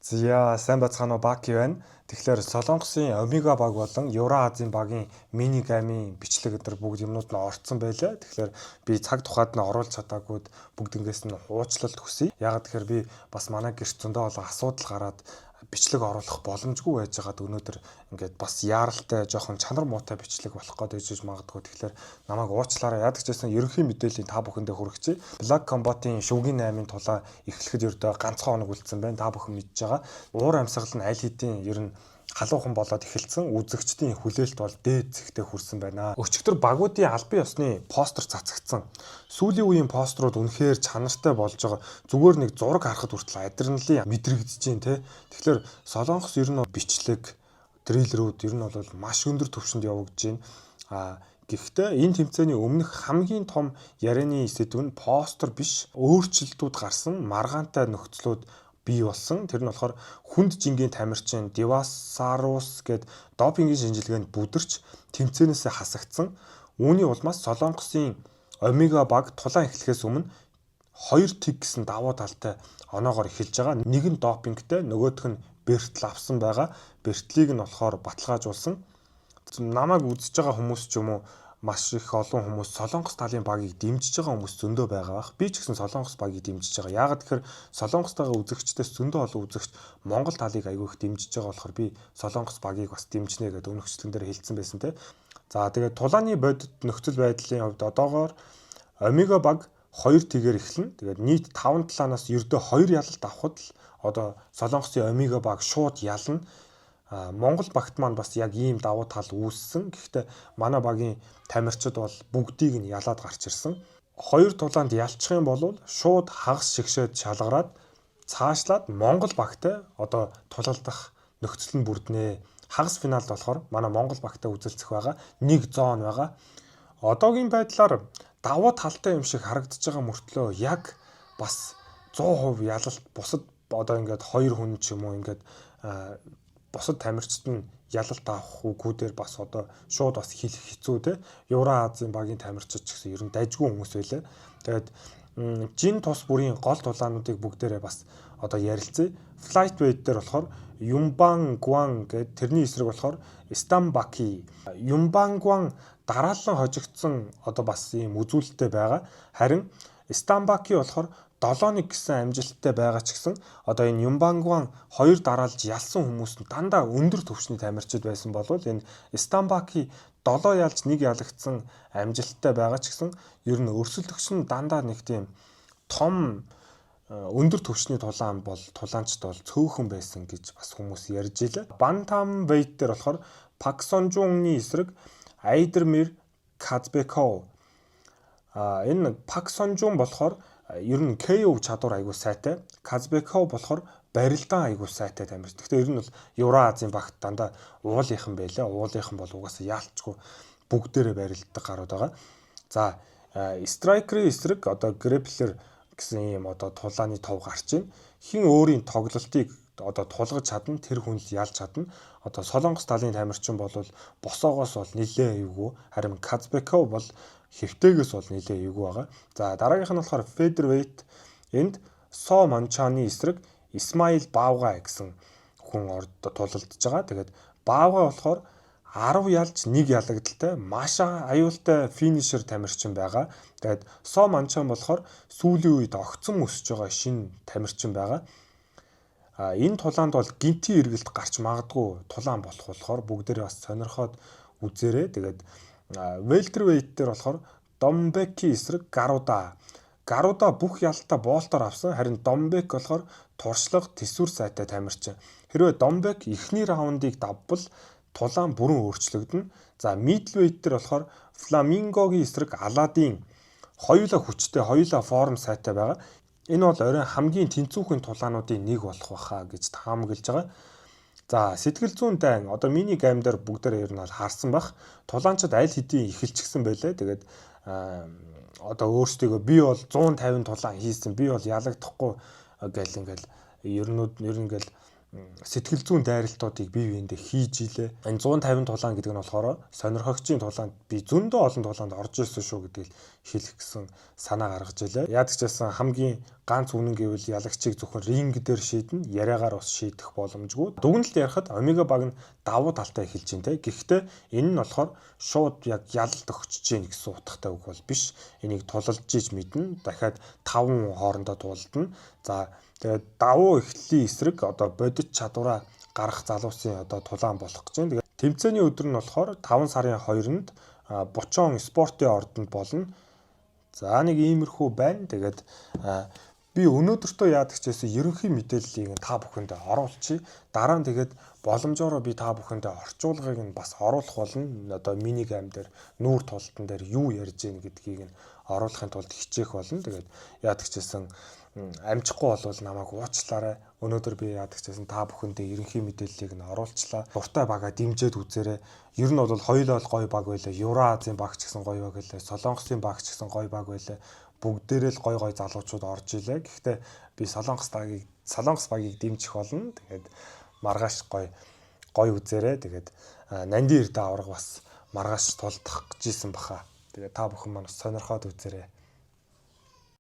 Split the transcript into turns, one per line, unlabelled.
Зя сайн бацгаано Баки байна. Тэгэхээр Солонгосын Омега баг болон Евразийн багийн мини гамийн бичлэг өдр бүгд юмнууд нь орцсон байлаа. Тэгэхээр би цаг тухайд нь оруулж чадаагүй бүгднгээс нь уучлалт хүсье. Ягаад тэгэхээр би бас манай гэрч зөндөө олон асуудал гараад бичлэг оруулах боломжгүй байж байгаад өнөөдөр ингээд бас яаралтай жоохон чанар муутай бичлэг болох гээд ижиж магадгүй. Тэгэхээр намайг уучлаарай. Яадаг ч гэсэн ерөнхий мэдээллийн та бүхэндээ хүргэчихье. Black Combat-ийн шүггийн 8-ын тулаа эхлэхэд ердөө ганцхан хоног үлдсэн байна. Та бүхэн мэдж байгаа. Уур амьсгал нь аль хэдийн ер нь халуухан болоод эхэлсэн. Үзэгчдийн хүлээлт бол дээд зэгтээ хүрсэн байна. Өчигдөр багуудын албан ёсны постэр цацагдсан. Сүүлийн үеийн пострууд үнэхээр чанартай болж байгаа. Зүгээр нэг зураг харахад хүртэл адреналин мэдрэгдэж байна те. Тэгэхээр Солонгос ер нь бичлэг, трейлерүүд ер нь бол маш өндөр түвшинд явагдаж байна. Гэхдээ энэ тэмцээний өмнөх хамгийн том ярианы сэдв нь постэр биш, өөрчлөлтүүд гарсан маргаантай нөхцлүүд бий болсон. Тэр нь болохоор хүнд жингийн тамирчин Девасарус гээд допингийн шинжилгээнд бүдэрч тэмцээнээс хасагдсан. Үүний улмаас Солонгосын Омега баг тулаан эхлэхээс өмнө 2 тэг гэсэн давуу талтай оноогоор эхэлж байгаа. Нэг нь допингтэй, нөгөөх нь бэртэл авсан байгаа. Бэртлийг нь болохоор баталгаажуулсан. Намайг үзэж байгаа хүмүүс ч юм уу маш их олон хүмүүс Солонгос талын багийг дэмжиж байгаа хүмүүс зөндөө байгаа бах. Би ч гэсэн Солонгос багийг дэмжиж байгаа. Яагаад гэхээр Солонгостойгоо үзэгчдээс зөндөө олон үзэгч Монгол талыг аягүй их дэмжиж байгаа болохоор би Солонгос багийг бас дэмжнэ гэдэг өнөгчлөн дээр хэлсэн байсан те. За тэгээд тулааны бодит нөхцөл байдлын хувьд одоогоор Омега баг 2 тэгээр эхэлнэ. Тэгээд нийт 5 талаанаас ердөө 2 ялалт авахад л одоо Солонгосын Омега баг шууд ялна. Монгол багт маань бас яг ийм давуу тал үүссэн. Гэхдээ манай багийн тамирчид бол бүгдийг нь ялаад гарч ирсэн. 2 тулаанд ялчих юм бол шууд хагас шигшээд шалгараад цаашлаад Монгол багтай одоо тулалдах нөхцөл нь бүрднэ. Хагас финалд болохоор манай Монгол багтай үзэлцэх байгаа. Нэг зоон байгаа. Одоогийн байдлаар давуу талтай юм шиг харагдаж байгаа мөртлөө яг бас 100% ялалт бусад одоо ингээд 2 хүн ч юм уу ингээд бусад тамирчид нь ялалт авах үгүй дээр бас одоо шууд бас хэлэх хэцүү те. Евразийн багийн тамирчид ч гэсэн ер нь дайггүй хүмүүс байлаа. Тэгээд жин тус бүрийн гол тулаануудыг бүгдээрээ бас одоо ярилцъя. Flyweight дээр болохоор Юмбан Гуан гэдэг тэрний эсрэг болохоор Стамбаки. Юмбан Гуан дараалан хожигдсон одоо бас ийм үзүүлэлттэй байгаа. Харин Стамбаки болохоор 7-1 гэсэн амжилттай байгаа ч гэсэн одоо энэ Юмбангван 2 дараалж ялсан хүмүүс нь дандаа өндөр түвшний тамирчид байсан болвол энэ Стамбаки 7 ялж 1 ялагдсан амжилттай байгаа ч гэсэн ер нь өрсөлдөгч нь дандаа нэг тийм том өндөр түвшний тулаан бол тулаанчд бол цөөхөн байсан гэж бас хүмүүс ярьж илээ. Бантам вейт дээр болохоор Пак Сонжунны эсрэг Айдермир Казбеков. Энэ Пак Сонжун болохоор ер нь KO чадвар айгуу сайтай. Казбеков болохоор барилдаан айгуу сайтай тамирч. Гэхдээ ер нь бол Евразийн багт дандаа уулынхан байлаа. Уулынхан бол угаасаа яалтчгүй бүгдээрээ барилддаг гарууд байгаа. За, страйкерийн эсрэг одоо грэплер гэсэн юм одоо тулааны тов гарч ийн. Хин өөрийн тоглолтыг одоо тулгаж чадна, тэр хүн л ялж чадна. Одоо Солонгос талын тамирчин бол босоогоос бол нэлээ эвгүй. Харин Казбеков бол хэвтээгээс бол нэлээ эвгүй байгаа. За дараагийнх нь болохоор featherweight. Энд Со Манчаны эсрэг Исмаил Баавга гэсэн хүн тулалдж байгаа. Тэгээд Баавга болохоор 10 ялж 1 ялагдaltaй маш аюултай финишер тамирчин байгаа. Тэгээд Со Манчан болохоор сүүлийн үед огцон өсөж байгаа шинэ тамирчин байгаа. Энэ тулаанд бол гинти эргэлт гарч магадгүй тулаан болох болохоор бүгдээрээ бас сонирхоод үзээрэй. Тэгээд welterweight дээр болохоор Домбеки эсрэг Гаруда. Гаруда бүх ялалтаа боолтоор авсан. Харин Домбек болохоор туршлага тэсвэр сайтай тамирчин. Хэрвээ Домбек эхний раундыг давбал тулаан бүрэн өөрчлөгдөнө. За middleweight дээр болохоор Фламингогийн эсрэг Аладдин. Хоёулаа хүчтэй, хоёулаа форм сайтай байгаа. Энэ бол оройн хамгийн тэнцвүүхэн тулаануудын нэг болох байхаа гэж таамаглаж байгаа. За сэтгэл зүйн дайн одоо мини гейм дээр бүгдээр ер нь харсан бах. Тулаанчид аль хэдийн эхэлчихсэн байлаа. Тэгээд одоо өөрсдөө би бол 150 тулаан хийсэн. Би бол ялагдахгүй гэл ингээл ер нь ингээл сэтгэл зүйн дайралтуудыг бие биендээ хийж илээ. Энэ 150 тулаан гэдэг нь болохоор сонирхогчийн тулаанд би зөндөө олон тулаанд орж ирсэн шүү гэдгийг хэлэх гэсэн санаа гаргаж илээ. Яадаг ч гэсэн хамгийн ганц үнэн гэвэл ялагчийг зөвхөн ринг дээр шийднэ, яриагаар бас шийдэх боломжгүй. Дүгнэлт ярихад омега баг нь давуу талтай эхэлж байна те. Гэхдээ энэ нь болохоор шууд яг ялалт өгч чинь гэсэн утгатай үг бол биш. Энийг тулалж иж мэднэ. Дахиад 5 хоорондоо тулалдана. За тэгээд давуу эхлэлийн эсрэг одоо бодит чадвараа гарах залуусын одоо тулаан болох гэж байна. Тэгээд тэмцээний өдөр нь болохоор 5 сарын 2-нд Бочон спортын ордонд болно. За нэг иймэрхүү байна. Тэгээд би өнөөдөртөө яадаг ч гэсэн ерөнхий мэдээллийг та бүхэндээ оруулчихъя. Дараа нь тэгээд боломжоор би та бүхэндээ орчуулгыг нь бас оруулах болно. Одоо мини гейм дээр нүүр тултан дээр юу ярьж гин гэдгийг нь оруулахын тулд хичээх болно. Тэгээд яадаг ч гэсэн амжихгүй болвол намайг уучлаарай. Өнөөдөр би яадаг ч гэсэн та бүхэндээ ерөнхий мэдээллийг нь оруулчлаа. Дуртай бага дэмжиж үзээрэй. Ер нь бол хоёулаа гоё баг байлаа. Евразийн баг ч гэсэн гоё баг байлаа. Солонгосын баг ч гэсэн гоё баг байлаа. Бүгдээрээ л гоё залуучууд орж илээ. Гэхдээ би Солонгос багийг дэмжих болно. Тэгээд маргааш гоё үзээрэй. Тэгээд Нандин Эрдэ авраг бас маргааш тулдах гэжсэн баха. Тэгээд та бүхэн маань сонирхоод үзээрэй.